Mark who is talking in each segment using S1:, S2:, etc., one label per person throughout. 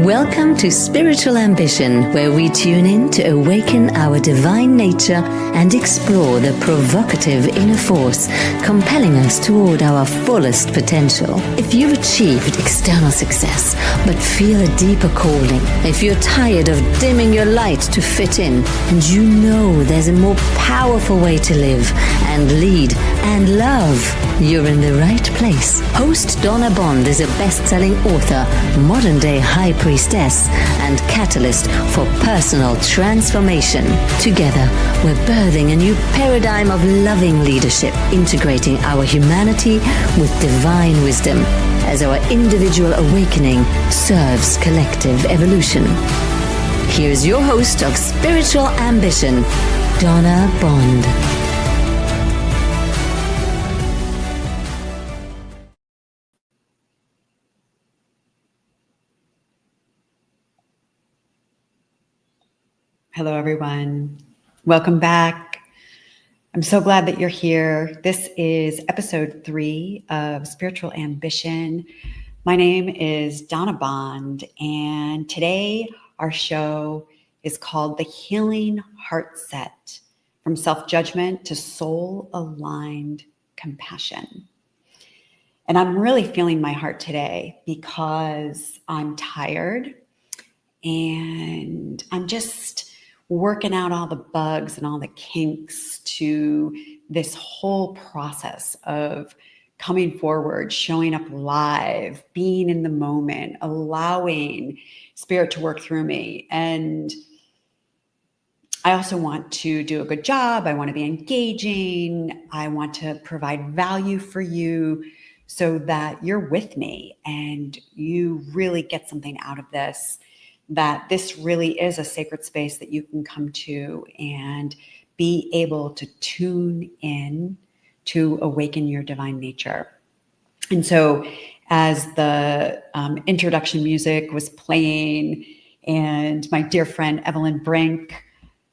S1: Welcome to Spiritual Ambition, where we tune in to awaken our divine nature and explore the provocative inner force compelling us toward our fullest potential. If you've achieved external success but feel a deeper calling, if you're tired of dimming your light to fit in, and you know there's a more powerful way to live and lead and love, you're in the right place. Host Donna Bond is a best-selling author, modern-day high priestess, and catalyst for personal transformation. Together, we're birthing a new paradigm of loving leadership, integrating our humanity with divine wisdom as our individual awakening serves collective evolution. Here's your host of Spiritual Ambition, Donna Bond.
S2: Hello, everyone. Welcome back. I'm so glad that you're here. This is episode 3 of Spiritual Ambition. My name is Donna Bond, and today our show is called The Healing Heart Set, from self-judgment to soul-aligned compassion. And I'm really feeling my heart today because I'm tired and I'm just working out all the bugs and all the kinks to this whole process of coming forward, showing up live, being in the moment, allowing spirit to work through me. And I also want to do a good job. I want to be engaging. I want to provide value for you so that you're with me and you really get something out of this, that this really is a sacred space that you can come to and be able to tune in to awaken your divine nature. And so as the introduction music was playing and my dear friend Evelyn Brink,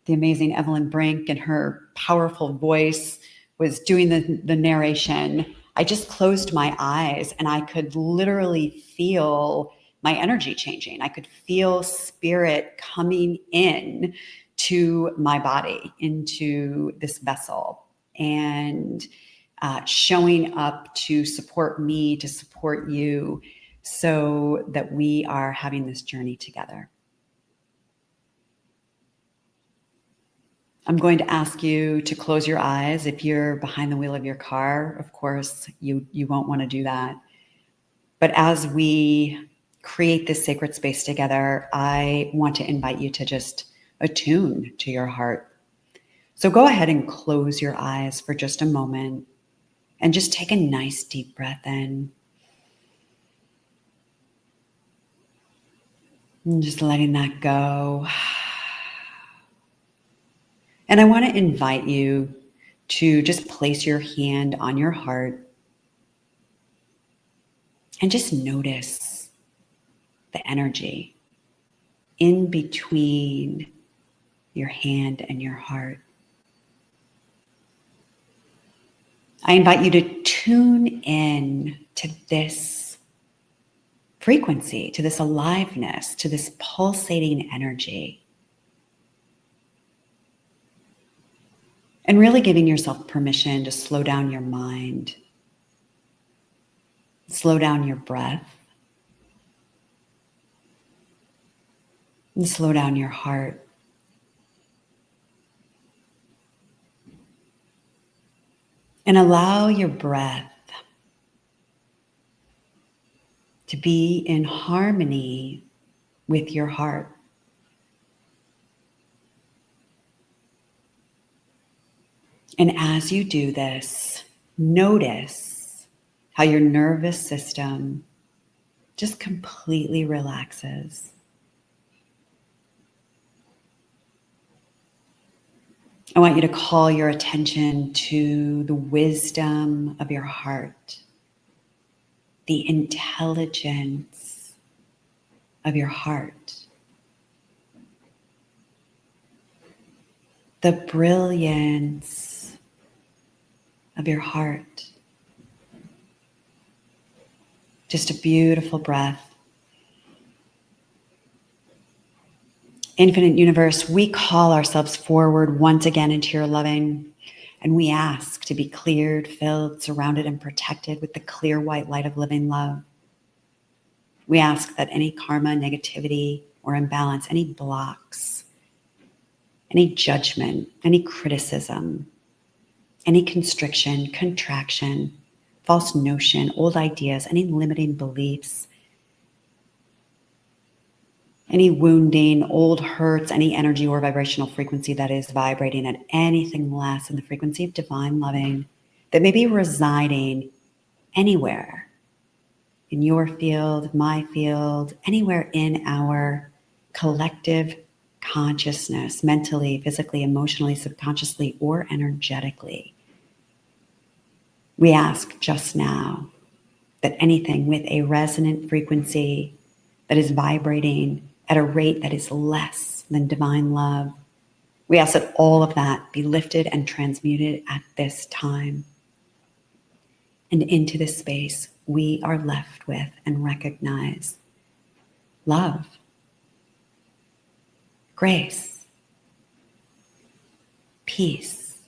S2: the amazing Evelyn Brink, and her powerful voice was doing the narration, I just closed my eyes and I could literally feel my energy changing. I could feel spirit coming in to my body, into this vessel, and showing up to support me, to support you, so that we are having this journey together. I'm going to ask you to close your eyes. If you're behind the wheel of your car, of course, you won't want to do that. But as we create this sacred space together, I want to invite you to just attune to your heart. So go ahead and close your eyes for just a moment and just take a nice deep breath in. And just letting that go. And I want to invite you to just place your hand on your heart and just notice the energy in between your hand and your heart. I invite you to tune in to this frequency, to this aliveness, to this pulsating energy. And really giving yourself permission to slow down your mind, slow down your breath, and slow down your heart. And allow your breath to be in harmony with your heart. And as you do this, notice how your nervous system just completely relaxes. I want you to call your attention to the wisdom of your heart, the intelligence of your heart, the brilliance of your heart. Just a beautiful breath. Infinite universe, we call ourselves forward once again into your loving, and we ask to be cleared, filled, surrounded, and protected with the clear white light of living love. We ask that any karma, negativity, or imbalance, any blocks, any judgment, any criticism, any constriction, contraction, false notion, old ideas, any limiting beliefs, any wounding, old hurts, any energy or vibrational frequency that is vibrating at anything less than the frequency of divine loving that may be residing anywhere in your field, my field, anywhere in our collective consciousness, mentally, physically, emotionally, subconsciously, or energetically. We ask just now that anything with a resonant frequency that is vibrating at a rate that is less than divine love, we ask that all of that be lifted and transmuted at this time. And into this space, we are left with and recognize love, grace, peace,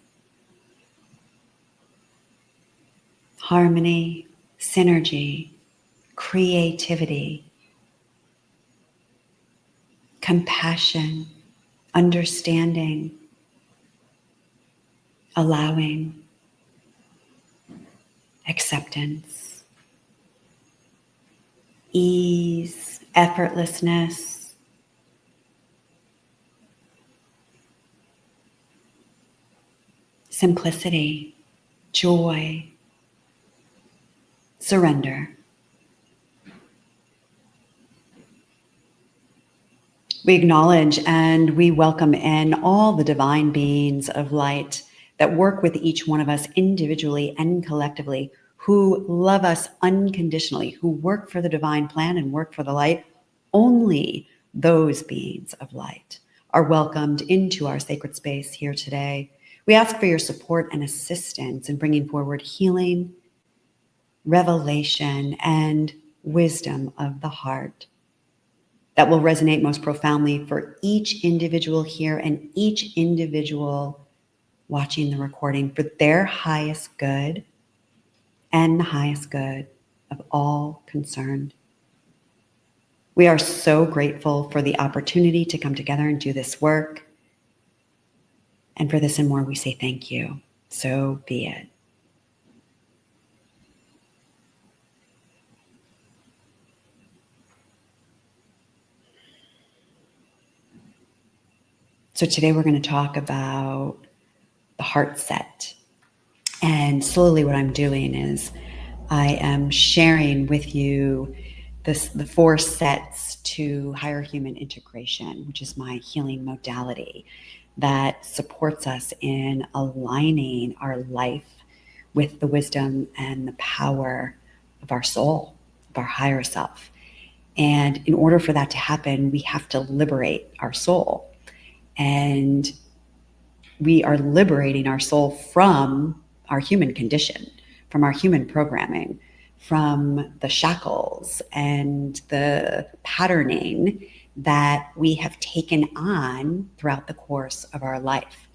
S2: harmony, synergy, creativity, compassion, understanding, allowing, acceptance, ease, effortlessness, simplicity, joy, surrender. We acknowledge and we welcome in all the divine beings of light that work with each one of us individually and collectively, who love us unconditionally, who work for the divine plan and work for the light. Only those beings of light are welcomed into our sacred space here today. We ask for your support and assistance in bringing forward healing, revelation, and wisdom of the heart that will resonate most profoundly for each individual here and each individual watching the recording, for their highest good and the highest good of all concerned. We are so grateful for the opportunity to come together and do this work. And for this and more, we say thank you. So be it. So today we're going to talk about the heart set. And slowly what I'm doing is I am sharing with you the 4 sets to higher human integration, which is my healing modality that supports us in aligning our life with the wisdom and the power of our soul, of our higher self. And in order for that to happen, we have to liberate our soul. And we are liberating our soul from our human condition, from our human programming, from the shackles and the patterning that we have taken on throughout the course of our life.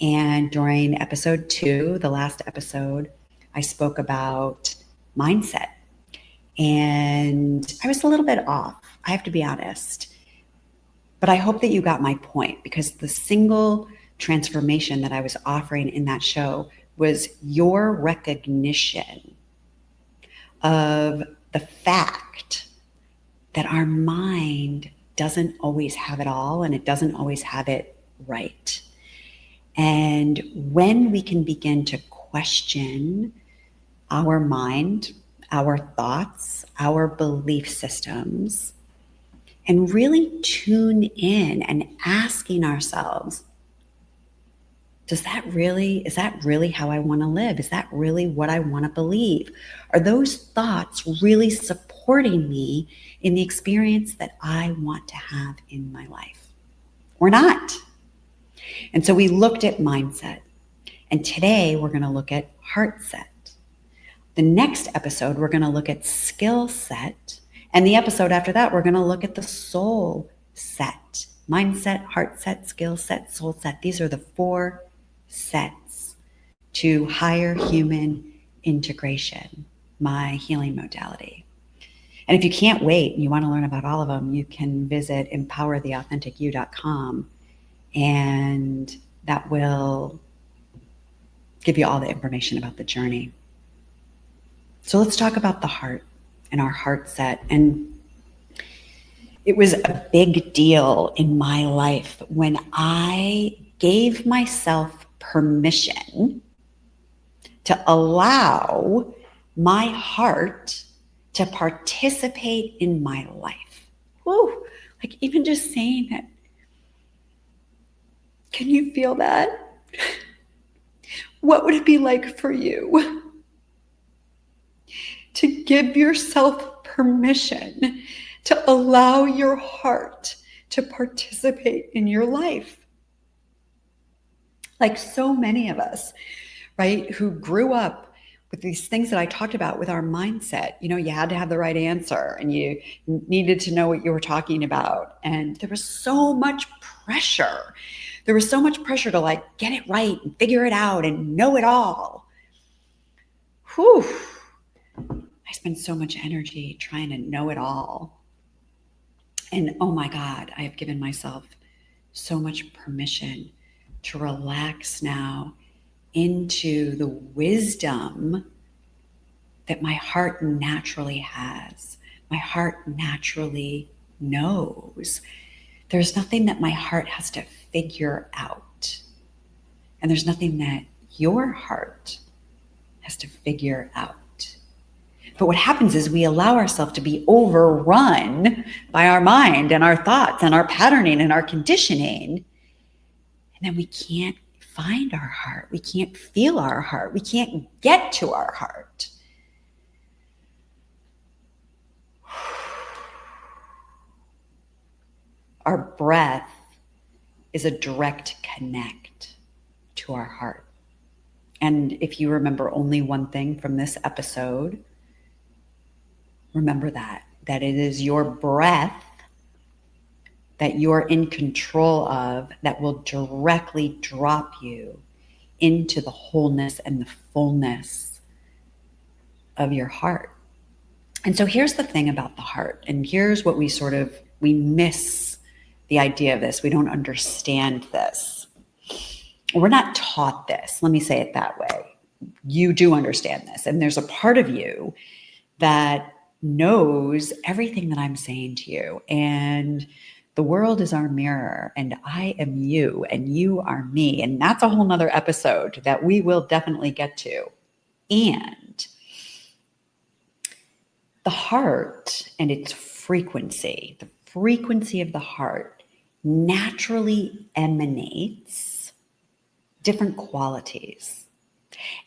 S2: And during episode 2, the last episode, I spoke about mindset. And I was a little bit off, I have to be honest. But I hope that you got my point, because the single transformation that I was offering in that show was your recognition of the fact that our mind doesn't always have it all, and it doesn't always have it right. And when we can begin to question our mind, our thoughts, our belief systems, and really tune in and asking ourselves, is that really how I want to live? Is that really what I want to believe? Are those thoughts really supporting me in the experience that I want to have in my life, or not? And so we looked at mindset, and today we're going to look at heart set. The next episode, we're going to look at skill set. And the episode after that, we're going to look at the soul set mindset, heart set, skill set, soul set. These are the 4 sets to higher human integration, my healing modality. And if you can't wait and you want to learn about all of them, you can visit empowertheauthenticyou.com, and that will give you all the information about the journey. So let's talk about the heart and our heart set. And it was a big deal in my life when I gave myself permission to allow my heart to participate in my life. Whew, like even just saying that. Can you feel that? What would it be like for you to give yourself permission to allow your heart to participate in your life? Like so many of us, right, who grew up with these things that I talked about with our mindset. You know, you had to have the right answer and you needed to know what you were talking about. And there was so much pressure. There was so much pressure to like get it right and figure it out and know it all. Whew. I spend so much energy trying to know it all. And oh my God, I have given myself so much permission to relax now into the wisdom that my heart naturally has. My heart naturally knows. There's nothing that my heart has to figure out. And there's nothing that your heart has to figure out. But what happens is we allow ourselves to be overrun by our mind and our thoughts and our patterning and our conditioning. And then we can't find our heart. We can't feel our heart. We can't get to our heart. Our breath is a direct connect to our heart. And if you remember only one thing from this episode, remember that it is your breath that you're in control of that will directly drop you into the wholeness and the fullness of your heart. And so here's the thing about the heart, and here's what we miss the idea of this. We don't understand this. We're not taught this. Let me say it that way. You do understand this. And there's a part of you that knows everything that I'm saying to you. And the world is our mirror, and I am you, and you are me. And that's a whole nother episode that we will definitely get to. And the heart and its frequency, the frequency of the heart naturally emanates different qualities.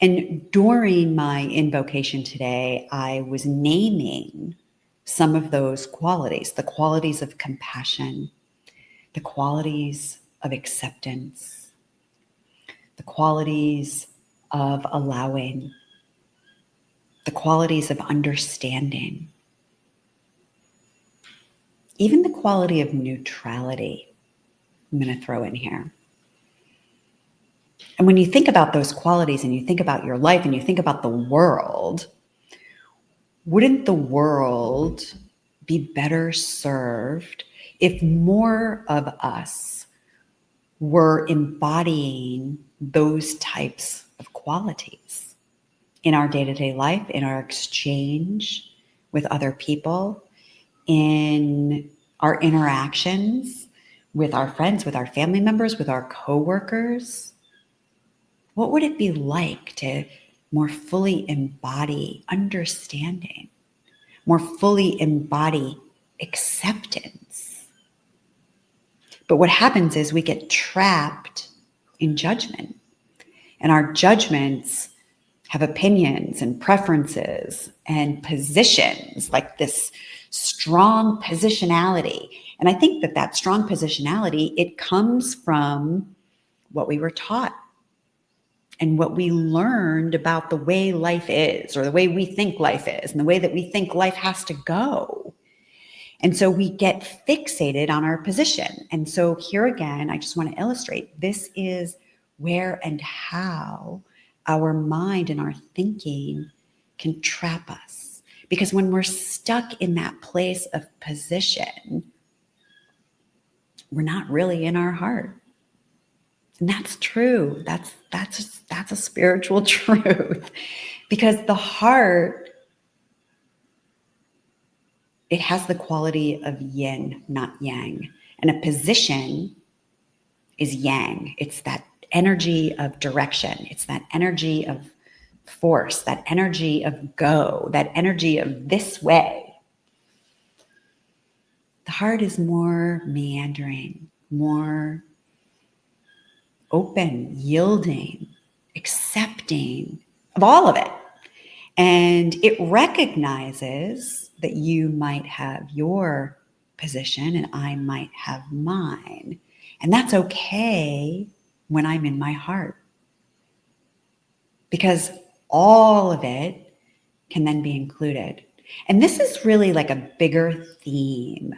S2: And during my invocation today, I was naming some of those qualities, the qualities of compassion, the qualities of acceptance, the qualities of allowing, the qualities of understanding, even the quality of neutrality. I'm going to throw in here. And when you think about those qualities and you think about your life and you think about the world, wouldn't the world be better served if more of us were embodying those types of qualities in our day-to-day life, in our exchange with other people, in our interactions with our friends, with our family members, with our coworkers? What would it be like to more fully embody understanding, more fully embody acceptance? But what happens is we get trapped in judgment, and our judgments have opinions and preferences and positions, like this strong positionality. And I think that strong positionality, it comes from what we were taught and what we learned about the way life is, or the way we think life is, and the way that we think life has to go. And so we get fixated on our position. And so here again, I just want to illustrate this is where and how our mind and our thinking can trap us. Because when we're stuck in that place of position, we're not really in our heart. And that's true. That's a spiritual truth. Because the heart, it has the quality of yin, not yang. And a position is yang. It's that energy of direction. It's that energy of force, that energy of go, that energy of this way. The heart is more meandering, more open, yielding, accepting of all of it. And it recognizes that you might have your position and I might have mine. And that's okay when I'm in my heart. Because all of it can then be included. And this is really like a bigger theme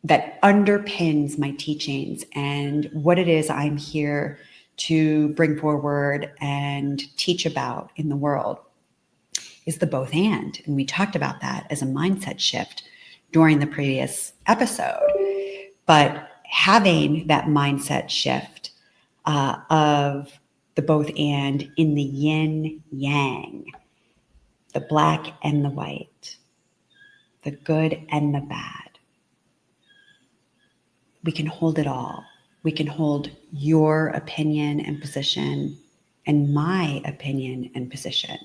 S2: that underpins my teachings and what it is I'm here to bring forward and teach about in the world is the both and. And we talked about that as a mindset shift during the previous episode. But having that mindset shift of the both and in the yin yang, the black and the white, the good and the bad. We can hold it all. We can hold your opinion and position and my opinion and position.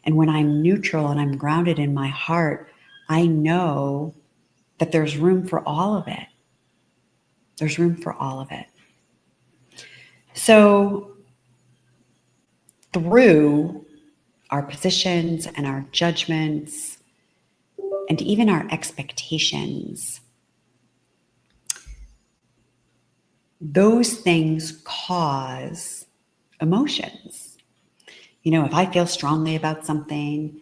S2: And when I'm neutral and I'm grounded in my heart, I know that there's room for all of it. There's room for all of it. So through our positions and our judgments and even our expectations, those things cause emotions. You know, if I feel strongly about something,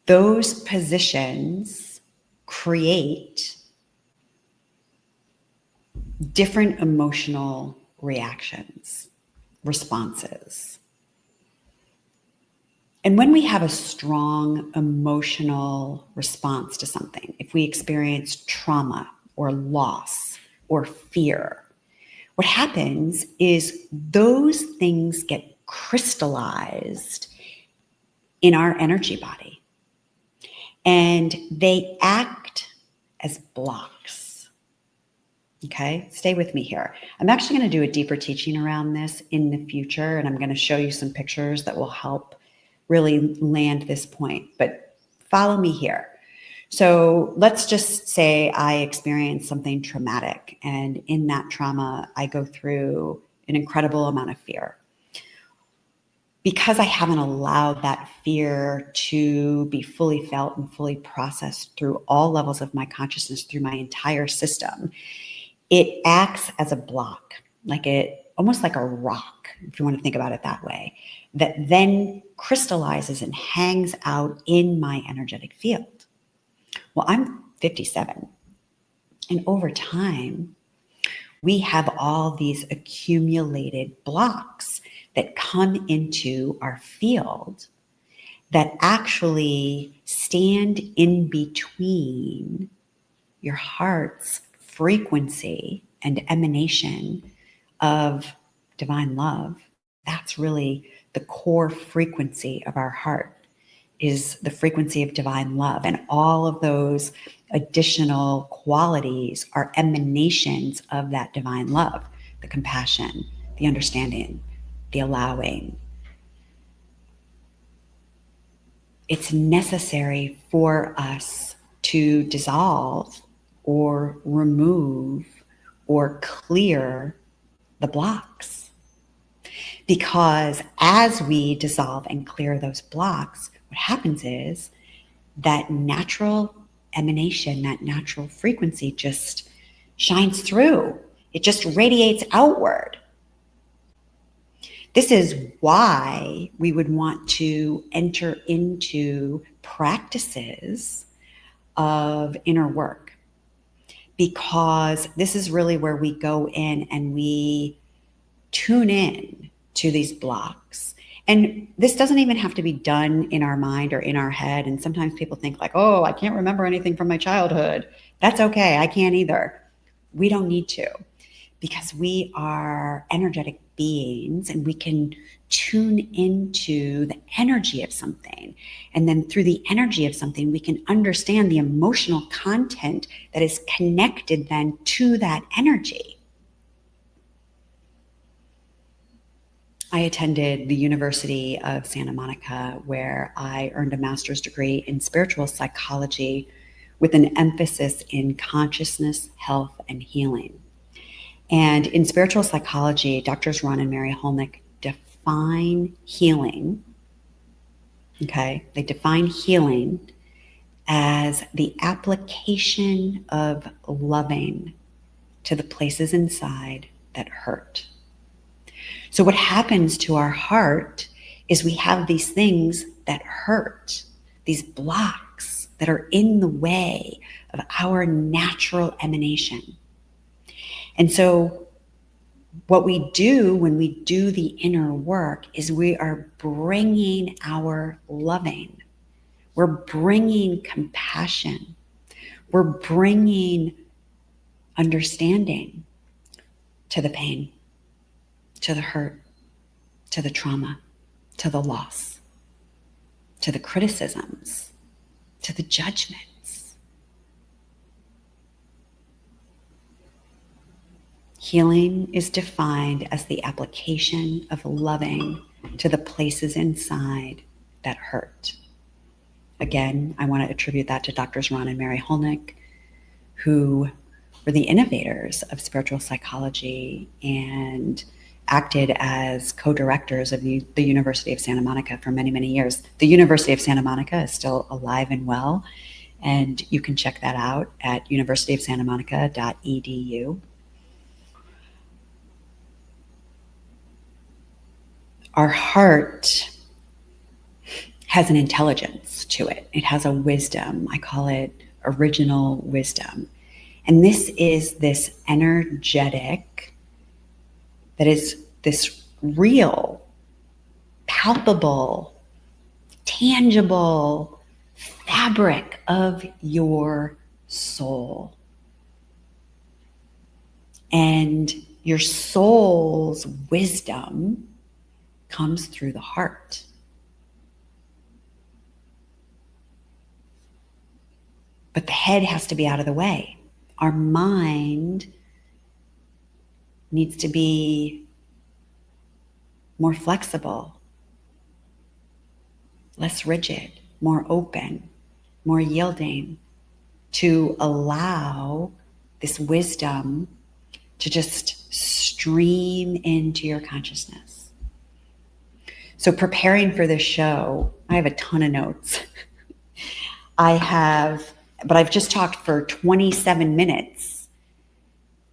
S2: those positions create different emotional reactions, responses. And when we have a strong emotional response to something, if we experience trauma or loss or fear, what happens is those things get crystallized in our energy body and they act as blocks. Okay, stay with me here. I'm actually going to do a deeper teaching around this in the future, and I'm going to show you some pictures that will help really land this point, but follow me here. So let's just say I experience something traumatic, and in that trauma, I go through an incredible amount of fear. Because I haven't allowed that fear to be fully felt and fully processed through all levels of my consciousness, through my entire system, it acts as a block, almost like a rock, if you want to think about it that way, that then crystallizes and hangs out in my energetic field. Well, I'm 57, and over time, we have all these accumulated blocks that come into our field that actually stand in between your heart's frequency and emanation of divine love. That's really the core frequency of our heart, is the frequency of divine love. And all of those additional qualities are emanations of that divine love, the compassion, the understanding, the allowing. It's necessary for us to dissolve or remove or clear the blocks. Because as we dissolve and clear those blocks, what happens is that natural emanation, that natural frequency just shines through. It just radiates outward. This is why we would want to enter into practices of inner work, because this is really where we go in and we tune in to these blocks. And this doesn't even have to be done in our mind or in our head. And sometimes people think like, oh, I can't remember anything from my childhood. That's okay. I can't either. We don't need to, because we are energetic beings and we can tune into the energy of something. And then through the energy of something, we can understand the emotional content that is connected then to that energy. I attended the University of Santa Monica, where I earned a master's degree in spiritual psychology with an emphasis in consciousness, health, and healing. And in spiritual psychology, Doctors Ron and Mary Holnick define healing. Okay, they define healing as the application of loving to the places inside that hurt. So what happens to our heart is we have these things that hurt, these blocks that are in the way of our natural emanation. And so what we do when we do the inner work is we are bringing our loving. We're bringing compassion. We're bringing understanding to the pain, to the hurt, to the trauma, to the loss, to the criticisms, to the judgments. Healing is defined as the application of loving to the places inside that hurt. Again, I want to attribute that to Doctors Ron and Mary Holnick, who were the innovators of spiritual psychology and acted as co-directors of the University of Santa Monica for many, many years. The University of Santa Monica is still alive and well, and you can check that out at universityofsantamonica.edu. Our heart has an intelligence to it. It has a wisdom. I call it original wisdom. And this is this energetic, that is this real, palpable, tangible fabric of your soul. And your soul's wisdom comes through the heart. But the head has to be out of the way. Our mind needs to be more flexible, less rigid, more open, more yielding, to allow this wisdom to just stream into your consciousness. So preparing for this show, I have a ton of notes. But I've just talked for 27 minutes,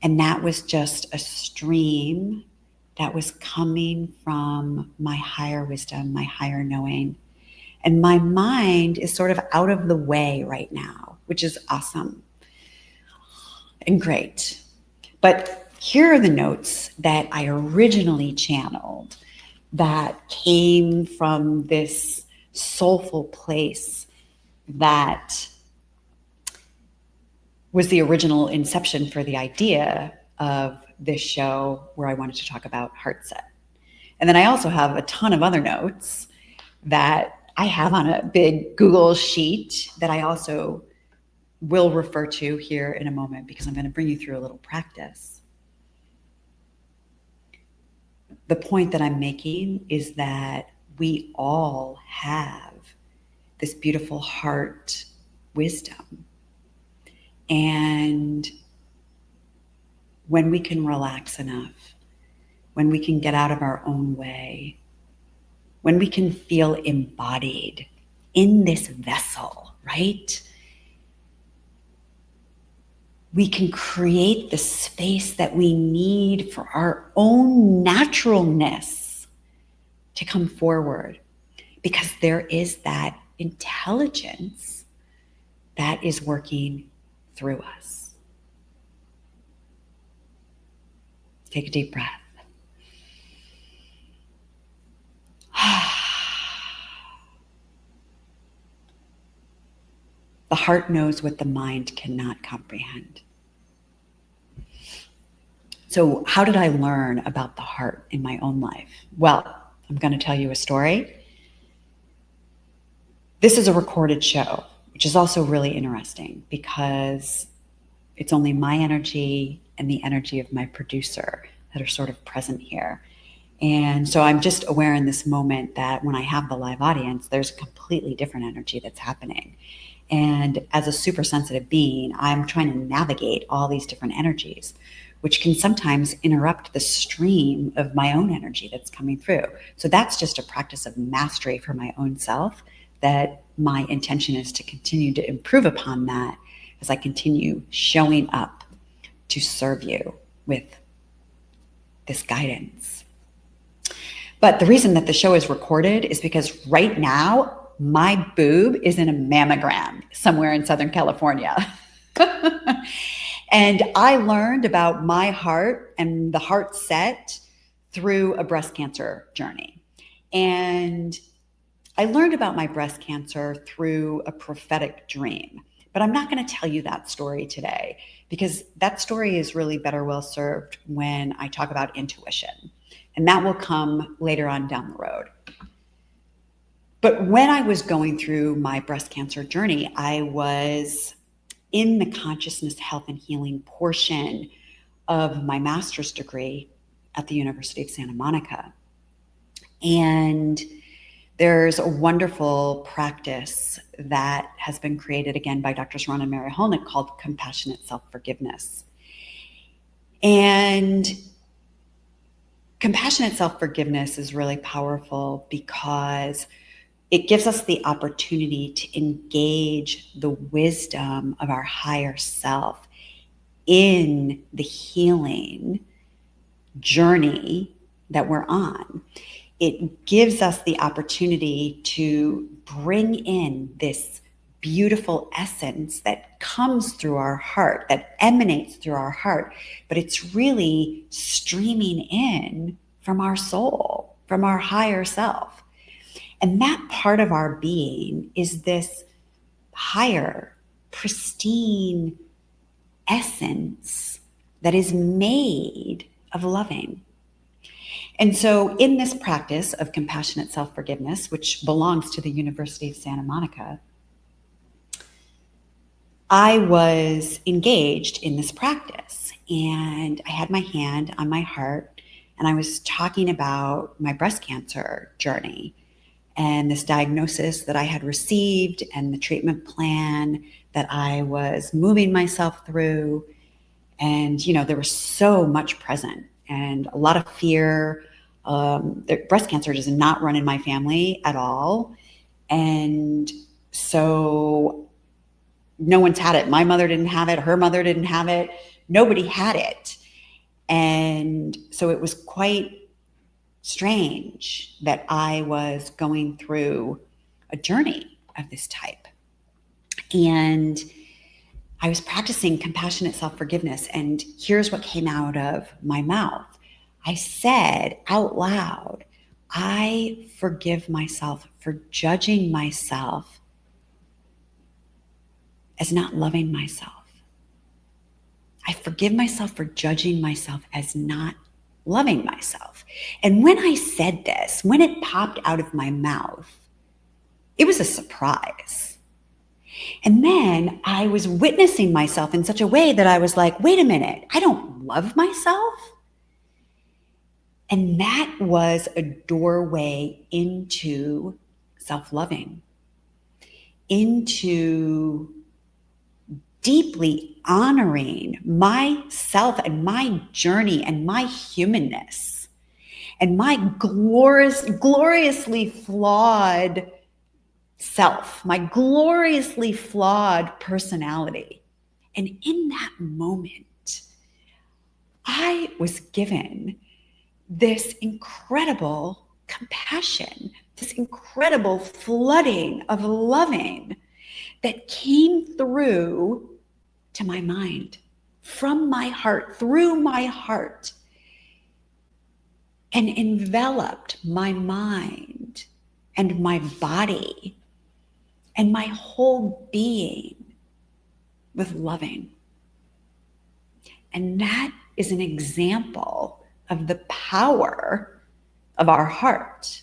S2: and that was just a stream that was coming from my higher wisdom, my higher knowing. And my mind is sort of out of the way right now, which is awesome and great. But here are the notes that I originally channeled that came from this soulful place that was the original inception for the idea of this show, where I wanted to talk about heart set. And then I also have a ton of other notes that I have on a big Google sheet that I also will refer to here in a moment, because I'm going to bring you through a little practice. The point that I'm making is that we all have this beautiful heart wisdom. And when we can relax enough, when we can get out of our own way, when we can feel embodied in this vessel, right? We can create the space that we need for our own naturalness to come forward, because there is that intelligence that is working through us. Take a deep breath. The heart knows what the mind cannot comprehend. So how did I learn about the heart in my own life? Well, I'm going to tell you a story. This is a recorded show, which is also really interesting because it's only my energy and the energy of my producer that are sort of present here. And so I'm just aware in this moment that when I have the live audience, there's a completely different energy that's happening. And as a super sensitive being, I'm trying to navigate all these different energies, which can sometimes interrupt the stream of my own energy that's coming through. So that's just a practice of mastery for my own self, that my intention is to continue to improve upon that as I continue showing up to serve you with this guidance. But the reason that the show is recorded is because right now, my boob is in a mammogram somewhere in Southern California. And I learned about my heart and the heart set through a breast cancer journey. And I learned about my breast cancer through a prophetic dream. But I'm not going to tell you that story today because that story is really better well served when I talk about intuition. And that will come later on down the road. But when I was going through my breast cancer journey, I was in the consciousness, health, and healing portion of my master's degree at the University of Santa Monica. And there's a wonderful practice that has been created again by Drs. Ron and Mary Holnick called compassionate self-forgiveness. And compassionate self-forgiveness is really powerful because it gives us the opportunity to engage the wisdom of our higher self in the healing journey that we're on. It gives us the opportunity to bring in this beautiful essence that comes through our heart, that emanates through our heart, but it's really streaming in from our soul, from our higher self. And that part of our being is this higher, pristine essence that is made of loving. And so in this practice of compassionate self-forgiveness, which belongs to the University of Santa Monica, I was engaged in this practice and I had my hand on my heart and I was talking about my breast cancer journey and this diagnosis that I had received and the treatment plan that I was moving myself through. And, you know, there was so much present and a lot of fear. Breast cancer does not run in my family at all. And so no one's had it. My mother didn't have it. Her mother didn't have it. Nobody had it. And so it was quite strange that I was going through a journey of this type. And I was practicing compassionate self-forgiveness. And here's what came out of my mouth. I said out loud, I forgive myself for judging myself as not loving myself. I forgive myself for judging myself as not loving myself. And when I said this, when it popped out of my mouth, it was a surprise. And then I was witnessing myself in such a way that I was like, wait a minute, I don't love myself. And that was a doorway into self-loving, into deeply honoring myself and my journey and my humanness and my gloriously flawed self, my gloriously flawed personality. And in that moment, I was given this incredible compassion, this incredible flooding of loving that came through to my mind, from my heart, through my heart, and enveloped my mind and my body and my whole being with loving. And that is an example of the power of our heart.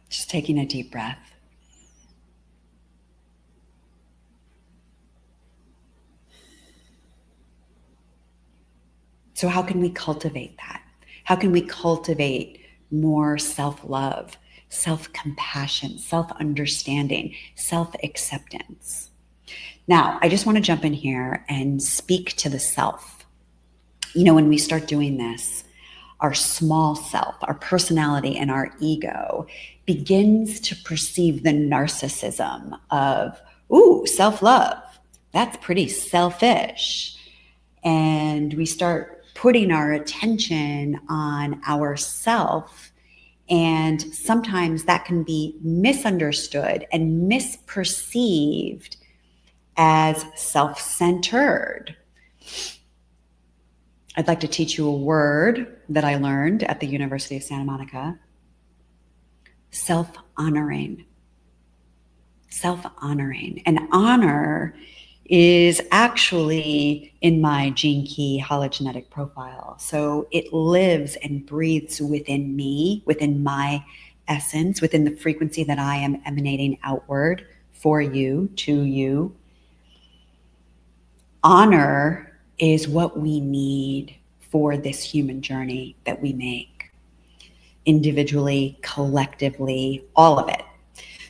S2: Just taking a deep breath. So how can we cultivate that? How can we cultivate more self-love, self-compassion, self-understanding, self-acceptance? Now, I just want to jump in here and speak to the self. You know, when we start doing this, our small self, our personality, and our ego begins to perceive the narcissism of, ooh, self-love. That's pretty selfish. And we start putting our attention on ourself. And sometimes that can be misunderstood and misperceived as self-centered. I'd like to teach you a word that I learned at the University of Santa Monica. Self-honoring. Self-honoring. And honor is actually in my gene key hologenetic profile. So it lives and breathes within me, within my essence, within the frequency that I am emanating outward for you, to you. Honor is what we need for this human journey that we make, individually, collectively, all of it.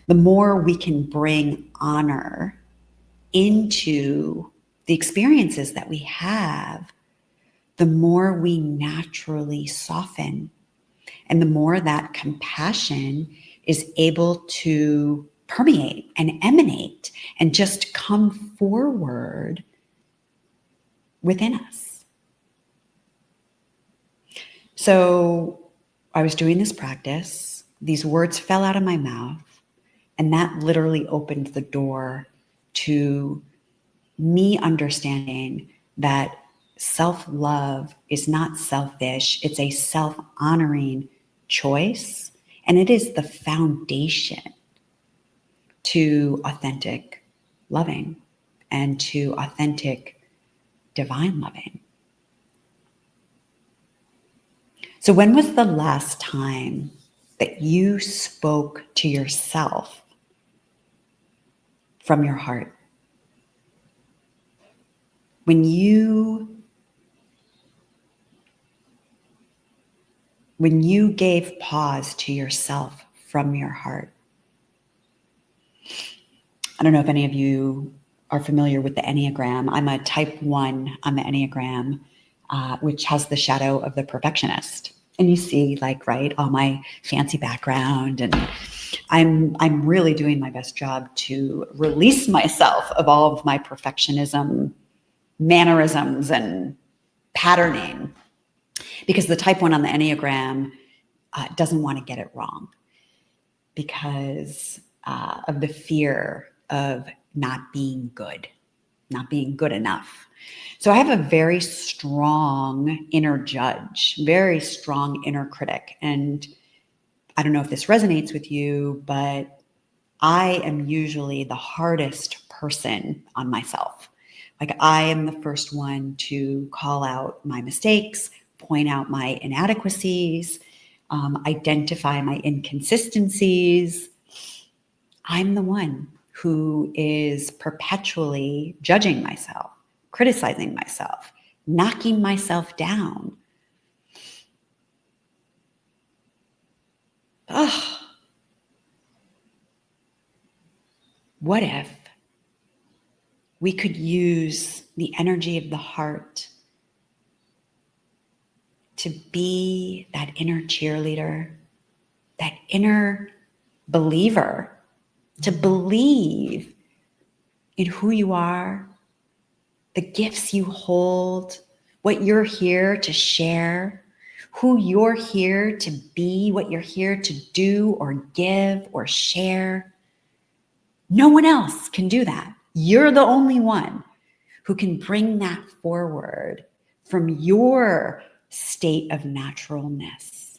S2: The more we can bring honor into the experiences that we have, the more we naturally soften, and the more that compassion is able to permeate and emanate and just come forward within us. So I was doing this practice, these words fell out of my mouth, and that literally opened the door to me understanding that self-love is not selfish. It's a self-honoring choice, and it is the foundation to authentic loving and to authentic divine loving. So when was the last time that you spoke to yourself from your heart? When you gave pause to yourself from your heart. I don't know if any of you are familiar with the Enneagram. I'm a type 1 on the Enneagram, which has the shadow of the perfectionist. And you see, like, right, all my fancy background, and I'm really doing my best job to release myself of all of my perfectionism, mannerisms, and patterning, because the type 1 on the Enneagram doesn't want to get it wrong because of the fear of not being good, not being good enough. So I have a very strong inner judge, very strong inner critic. And I don't know if this resonates with you, but I am usually the hardest person on myself. Like, I am the first one to call out my mistakes, point out my inadequacies, identify my inconsistencies. I'm the one who is perpetually judging myself, criticizing myself, knocking myself down. Ugh. What if we could use the energy of the heart to be that inner cheerleader, that inner believer, to believe in who you are, the gifts you hold, what you're here to share, who you're here to be, what you're here to do or give or share. No one else can do that. You're the only one who can bring that forward from your state of naturalness.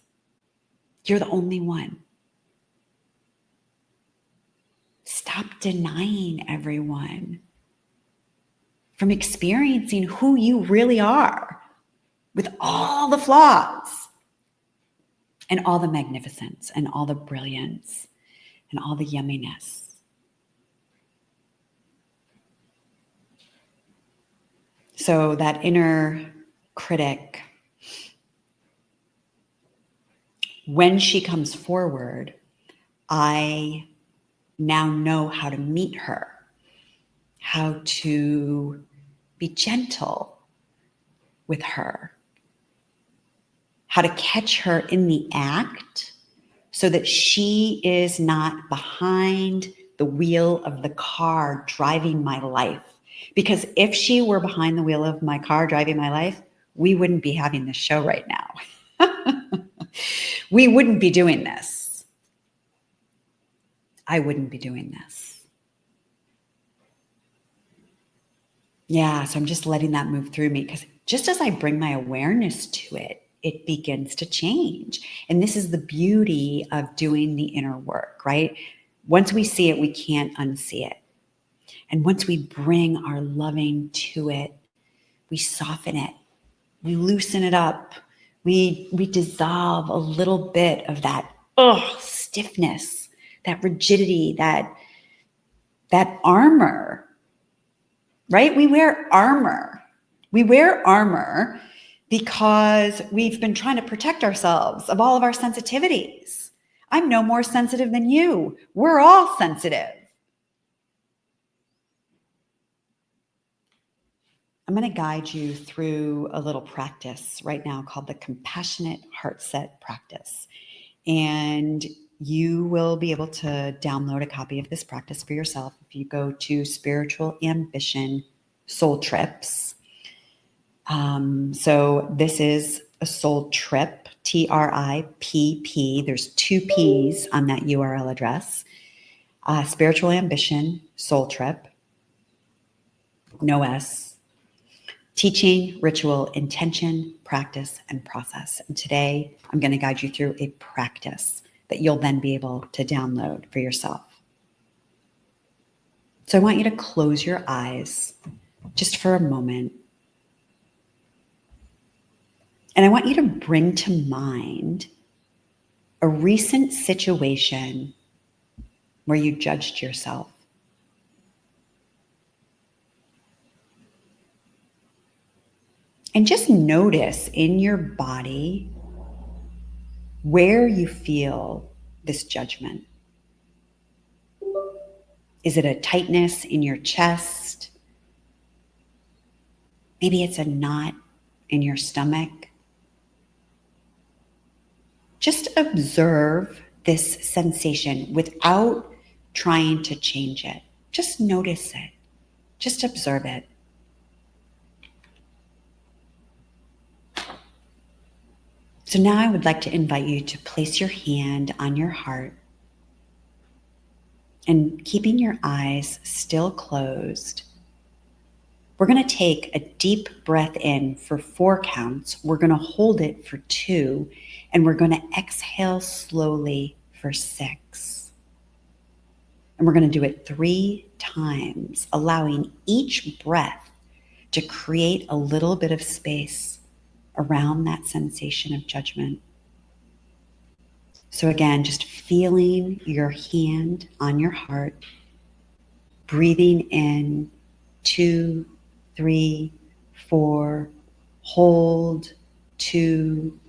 S2: You're the only one. Stop denying everyone from experiencing who you really are with all the flaws and all the magnificence and all the brilliance and all the yumminess. So that inner critic, when she comes forward, I now know how to meet her, how to be gentle with her, how to catch her in the act so that she is not behind the wheel of the car driving my life. Because if she were behind the wheel of my car driving my life, we wouldn't be having this show right now. We wouldn't be doing this. I wouldn't be doing this. Yeah, so I'm just letting that move through me, because just as I bring my awareness to it, it begins to change. And this is the beauty of doing the inner work, right? Once we see it, we can't unsee it. And once we bring our loving to it, we soften it, we loosen it up, we dissolve a little bit of that stiffness, that rigidity, that armor, right? We wear armor. We wear armor because we've been trying to protect ourselves of all of our sensitivities. I'm no more sensitive than you. We're all sensitive. I'm going to guide you through a little practice right now called the Compassionate Heart Set Practice. And you will be able to download a copy of this practice for yourself if you go to Spiritual Ambition Soul Trips. So this is a soul trip, TRIPP. There's 2 P's on that URL address. Spiritual Ambition Soul Trip, no S. Teaching, ritual, intention, practice, and process. And today I'm going to guide you through a practice that you'll then be able to download for yourself. So I want you to close your eyes just for a moment. And I want you to bring to mind a recent situation where you judged yourself. And just notice in your body where you feel this judgment. Is it a tightness in your chest? Maybe it's a knot in your stomach. Just observe this sensation without trying to change it. Just notice it. Just observe it. So now I would like to invite you to place your hand on your heart and, keeping your eyes still closed, we're going to take a deep breath in for 4 counts. We're going to hold it for 2, and we're going to exhale slowly for 6. And we're going to do it 3 times, allowing each breath to create a little bit of space around that sensation of judgment. So again, just feeling your hand on your heart, breathing in 2, 3, 4, hold 2,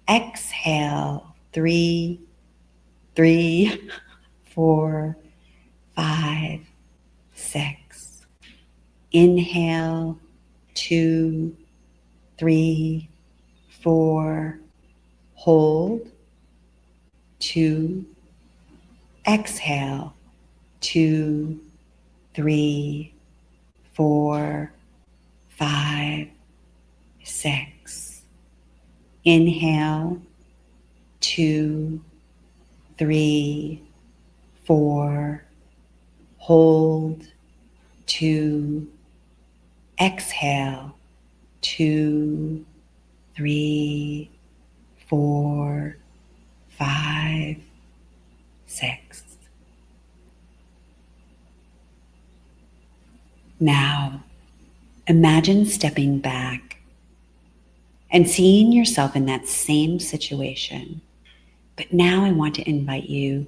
S2: exhale 3, 4, 5, 6. Inhale 2, 3, 4, hold 2, exhale 2, 3, 4, 5, 6. Inhale, 2, 3, 4. Hold, 2. Exhale, 2, 3, 4, 5, 6. Now, imagine stepping back and seeing yourself in that same situation. But now I want to invite you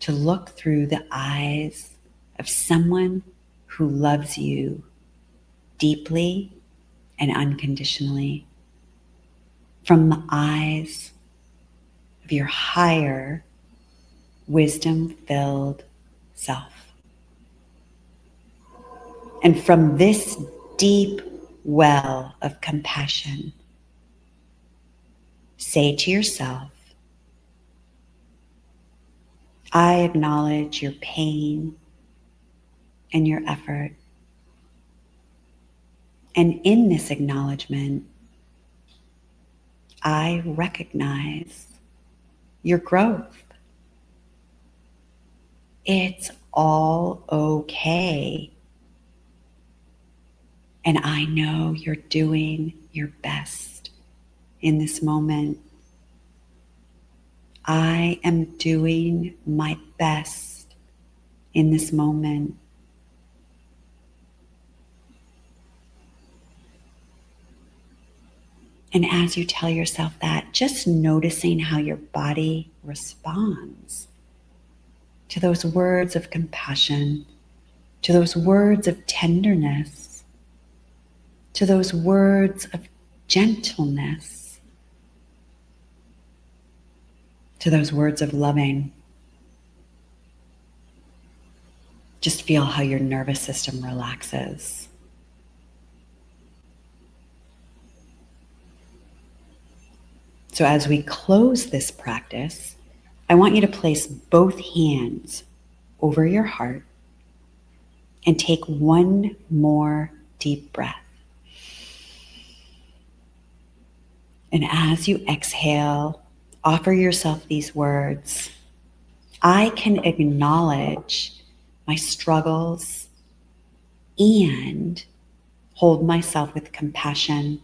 S2: to look through the eyes of someone who loves you deeply and unconditionally, from the eyes of your higher, wisdom-filled self. And from this deep well of compassion, say to yourself, I acknowledge your pain and your effort. And in this acknowledgement, I recognize your growth. It's all okay. And I know you're doing your best in this moment. I am doing my best in this moment. And as you tell yourself that, just noticing how your body responds to those words of compassion, to those words of tenderness, to those words of gentleness, to those words of loving. Just feel how your nervous system relaxes. So as we close this practice, I want you to place both hands over your heart and take one more deep breath. And as you exhale, offer yourself these words. I can acknowledge my struggles and hold myself with compassion.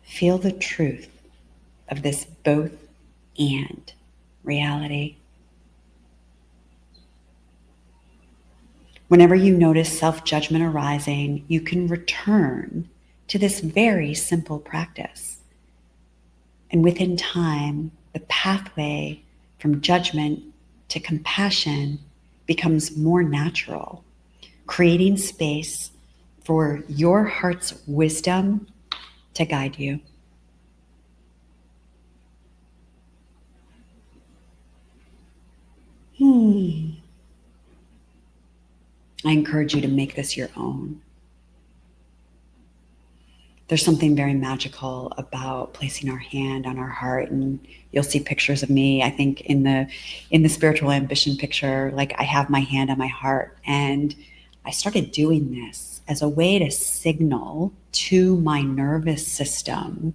S2: Feel the truth of this both and reality. Whenever you notice self-judgment arising, you can return to this very simple practice. And within time, the pathway from judgment to compassion becomes more natural, creating space for your heart's wisdom to guide you. I encourage you to make this your own. There's something very magical about placing our hand on our heart, and you'll see pictures of me. I think in the spiritual ambition picture, like I have my hand on my heart, and I started doing this as a way to signal to my nervous system,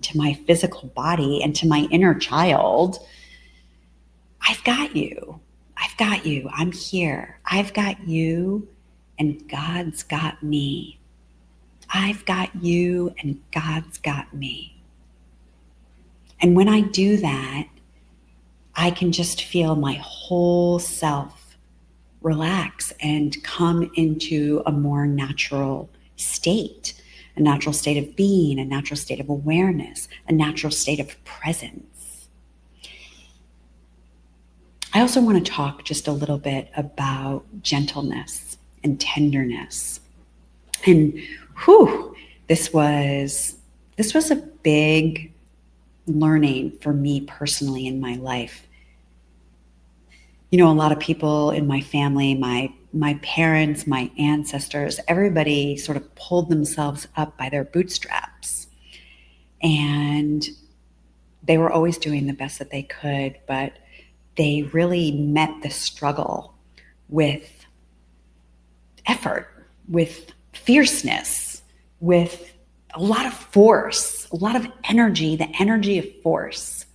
S2: to my physical body, and to my inner child, I've got you. I've got you. I'm here. I've got you, and God's got me. I've got you, and God's got me. And when I do that, I can just feel my whole self relax and come into a more natural state of being, a natural state of awareness, a natural state of presence. I also want to talk just a little bit about gentleness and tenderness. And this was a big learning for me personally in my life. You know, a lot of people in my family, my parents, my ancestors, everybody sort of pulled themselves up by their bootstraps. And they were always doing the best that they could, but they really met the struggle with effort, with fierceness, with a lot of force, a lot of energy, the energy of force.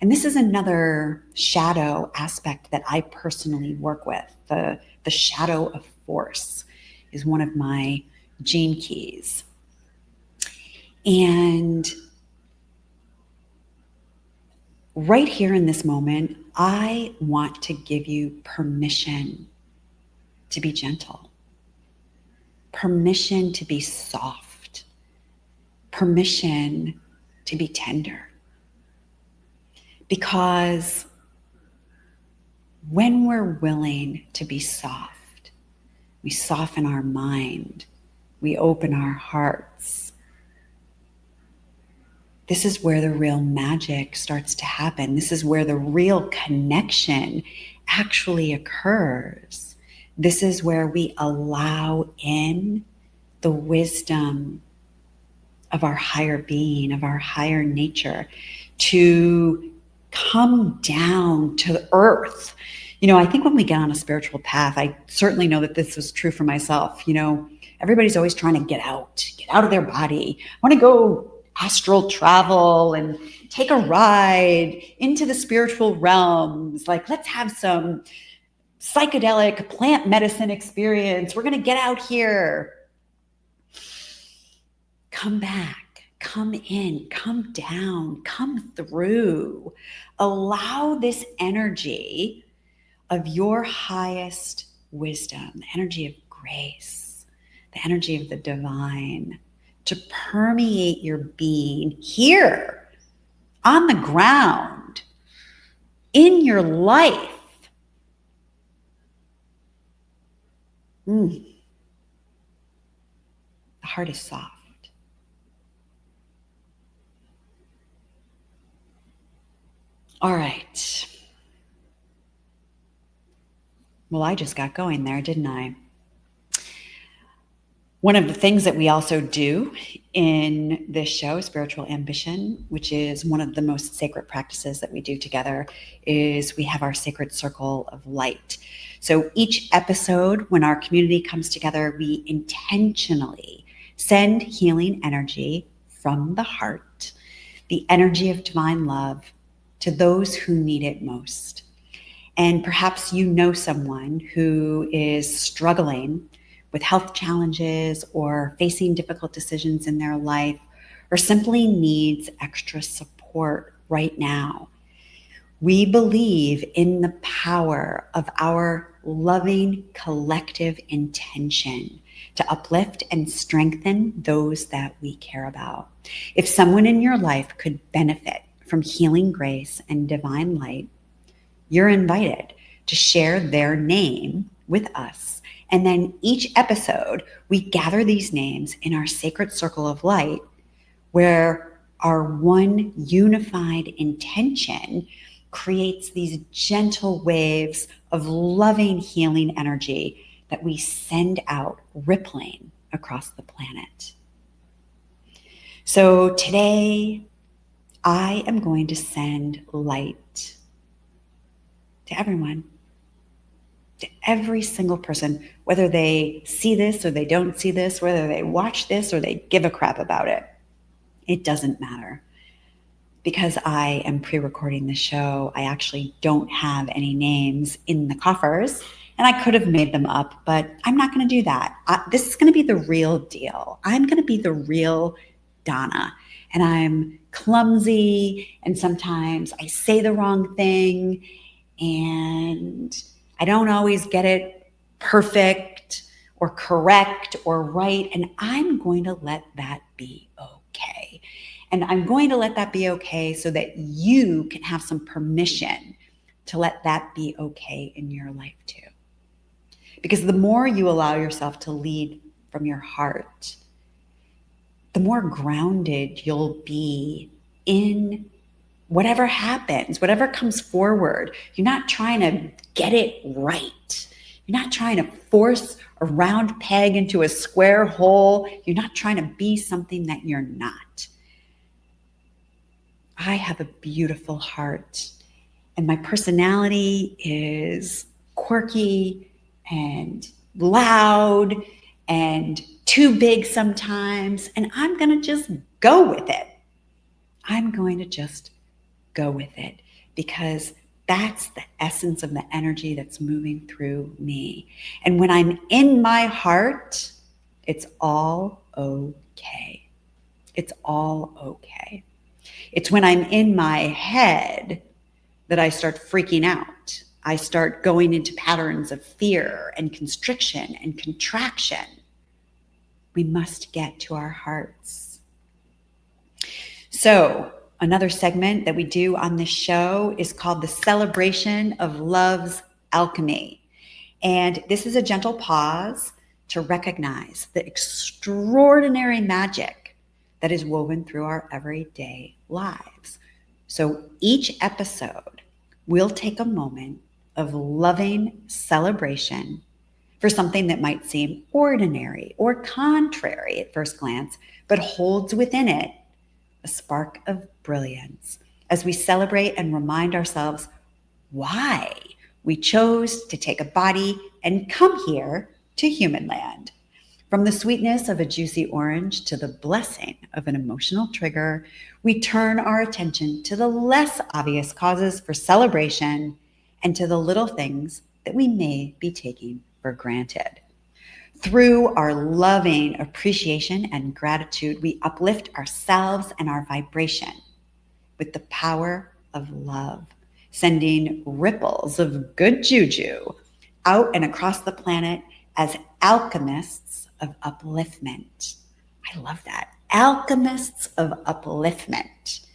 S2: And this is another shadow aspect that I personally work with. The shadow of force is one of my gene keys. And right here in this moment, I want to give you permission to be gentle, permission to be soft, permission to be tender. Because when we're willing to be soft, we soften our mind, we open our hearts. This is where the real magic starts to happen. This is where the real connection actually occurs. This is where we allow in the wisdom of our higher being, of our higher nature, to come down to earth. I think when we get on a spiritual path, I certainly know that this was true for myself. Everybody's always trying to get out of their body. I want to go astral travel and take a ride into the spiritual realms. Like, let's have some psychedelic plant medicine experience. We're going to get out here. Come back, come in, come down, come through. Allow this energy of your highest wisdom, the energy of grace, the energy of the divine, to permeate your being here on the ground, in your life. The heart is soft. All right. Well, I just got going there, didn't I? One of the things that we also do in this show, Spiritual Ambition, which is one of the most sacred practices that we do together, is we have our sacred circle of light. So each episode, when our community comes together, we intentionally send healing energy from the heart, the energy of divine love, to those who need it most. And perhaps you know someone who is struggling with health challenges or facing difficult decisions in their life, or simply needs extra support right now. We believe in the power of our loving collective intention to uplift and strengthen those that we care about. If someone in your life could benefit from healing grace and divine light, you're invited to share their name with us. And then each episode, we gather these names in our sacred circle of light, where our one unified intention creates these gentle waves of loving, healing energy that we send out, rippling across the planet. So today, I am going to send light to everyone, to every single person, whether they see this or they don't see this, whether they watch this or they give a crap about it. It doesn't matter. Because I am pre-recording the show, I actually don't have any names in the coffers, and I could have made them up, but I'm not going to do that. This is going to be the real deal. I'm going to be the real Donna, and I'm clumsy, and sometimes I say the wrong thing, and I don't always get it perfect or correct or right, and I'm going to let that be okay. And I'm going to let that be okay so that you can have some permission to let that be okay in your life too. Because the more you allow yourself to lead from your heart, the more grounded you'll be in whatever happens, whatever comes forward. You're not trying to get it right. You're not trying to force a round peg into a square hole. You're not trying to be something that you're not. I have a beautiful heart, and my personality is quirky and loud and too big sometimes. And I'm going to just go with it. I'm going to just go with it because that's the essence of the energy that's moving through me. And when I'm in my heart, it's all okay. It's all okay. It's when I'm in my head that I start freaking out. I start going into patterns of fear and constriction and contraction. We must get to our hearts. So, another segment that we do on this show is called the celebration of love's alchemy. And this is a gentle pause to recognize the extraordinary magic that is woven through our everyday lives. So each episode, we'll take a moment of loving celebration for something that might seem ordinary or contrary at first glance, but holds within it a spark of brilliance as we celebrate and remind ourselves why we chose to take a body and come here to human land. From the sweetness of a juicy orange to the blessing of an emotional trigger, we turn our attention to the less obvious causes for celebration and to the little things that we may be taking for granted. Through our loving appreciation and gratitude, we uplift ourselves and our vibration with the power of love, sending ripples of good juju out and across the planet as alchemists of upliftment. I love that. Alchemists of upliftment.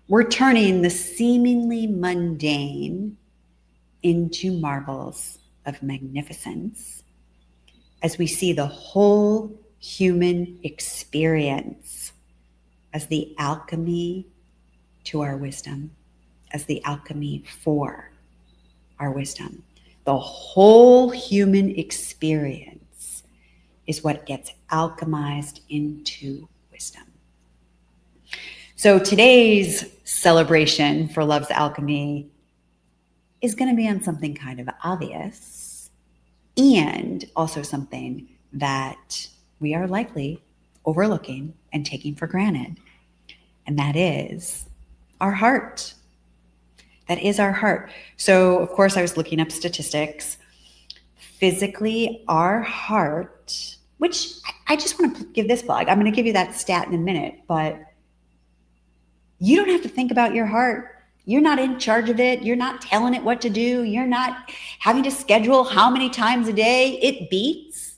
S2: We're turning the seemingly mundane into marvels of magnificence as we see the whole human experience as the alchemy to our wisdom, as the alchemy for our wisdom. The whole human experience is what gets alchemized into wisdom. So today's celebration for love's alchemy is going to be on something kind of obvious and also something that we are likely overlooking and taking for granted. And that is our heart. That is our heart. So, of course, I was looking up statistics. Physically, our heart, which I just want to give this plug. I'm going to give you that stat in a minute, but you don't have to think about your heart. You're not in charge of it. You're not telling it what to do. You're not having to schedule how many times a day it beats.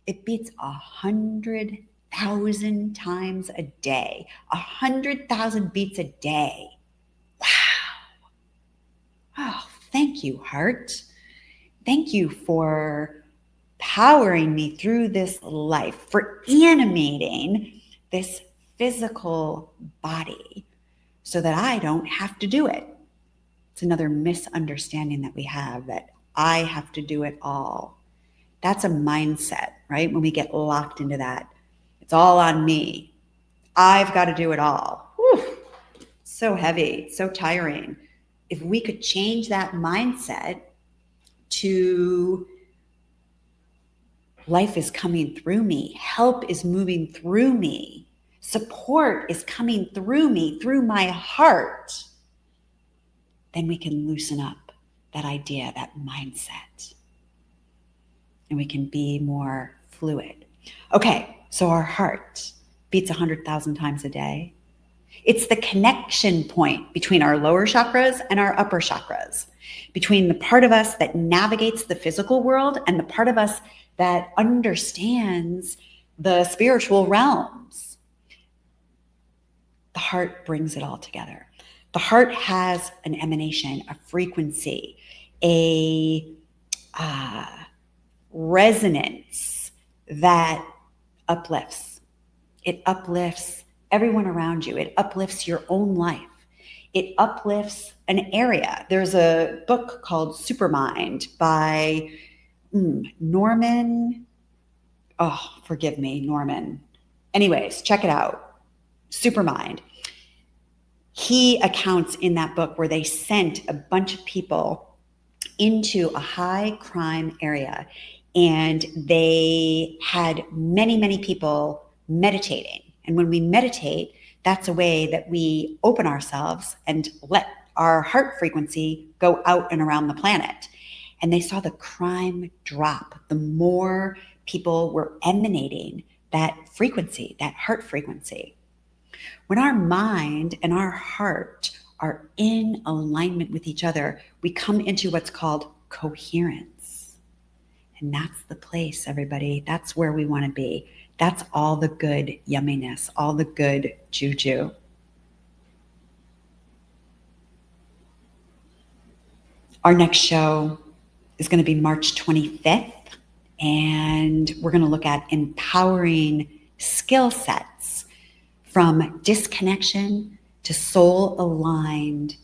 S2: It beats 100,000 times a day. 100,000 beats a day. Wow. Oh, thank you, heart. Thank you for powering me through this life, for animating this physical body so that I don't have to do it. It's another misunderstanding that we have, that I have to do it all. That's a mindset, right? When we get locked into that, it's all on me. I've got to do it all. Whew. So heavy, so tiring. If we could change that mindset to life is coming through me, help is moving through me, support is coming through me, through my heart, then we can loosen up that idea, that mindset, and we can be more fluid. Okay, so our heart beats 100,000 times a day. It's the connection point between our lower chakras and our upper chakras, between the part of us that navigates the physical world and the part of us that understands the spiritual realms. The heart brings it all together. The heart has an emanation, a frequency, a resonance that uplifts. It uplifts everyone around you. It uplifts your own life. It uplifts an area. There's a book called Supermind by Norman. Oh, forgive me, Norman. Anyways, check it out. Supermind. He accounts in that book where they sent a bunch of people into a high crime area And they had many, many people meditating. And when we meditate, that's a way that we open ourselves and let our heart frequency go out and around the planet. And they saw the crime drop. The more people were emanating that frequency, that heart frequency. When our mind and our heart are in alignment with each other, we come into what's called coherence. And that's the place, everybody. That's where we want to be. That's all the good yumminess, all the good juju. Our next show is going to be March 25th, and we're going to look at empowering skill sets from disconnection to soul-aligned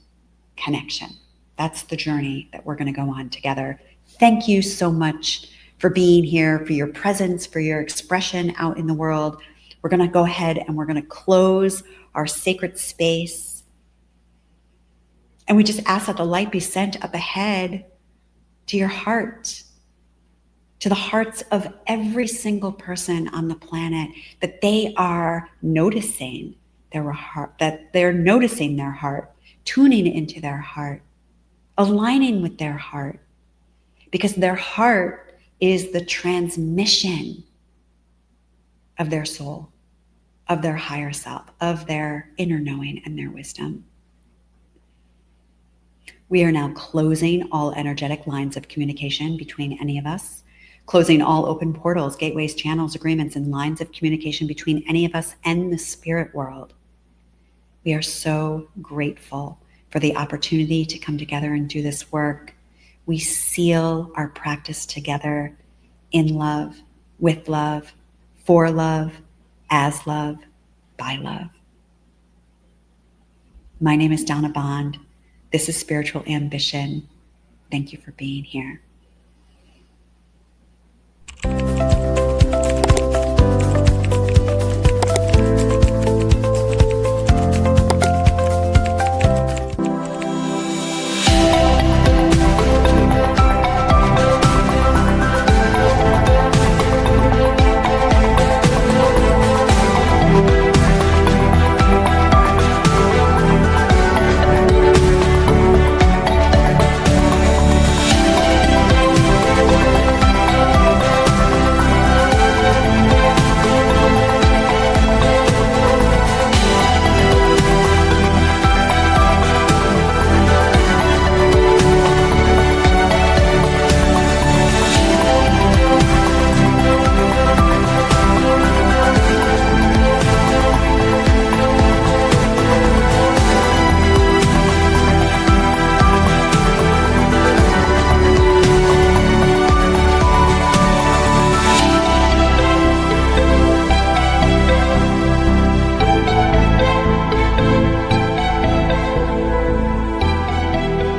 S2: connection. That's the journey that we're going to go on together. Thank you so much for being here, for your presence, for your expression out in the world. We're going to go ahead and we're going to close our sacred space. And we just ask that the light be sent up ahead to your heart, to the hearts of every single person on the planet, that they are noticing their heart, that they're noticing their heart, tuning into their heart, aligning with their heart, because their heart is the transmission of their soul, of their higher self, of their inner knowing and their wisdom. We are now closing all energetic lines of communication between any of us, closing all open portals, gateways, channels, agreements, and lines of communication between any of us and the spirit world. We are so grateful for the opportunity to come together and do this work. We seal our practice together in love, with love, for love, as love, by love. My name is Donna Bond. This is Spiritual Ambition. Thank you for being here.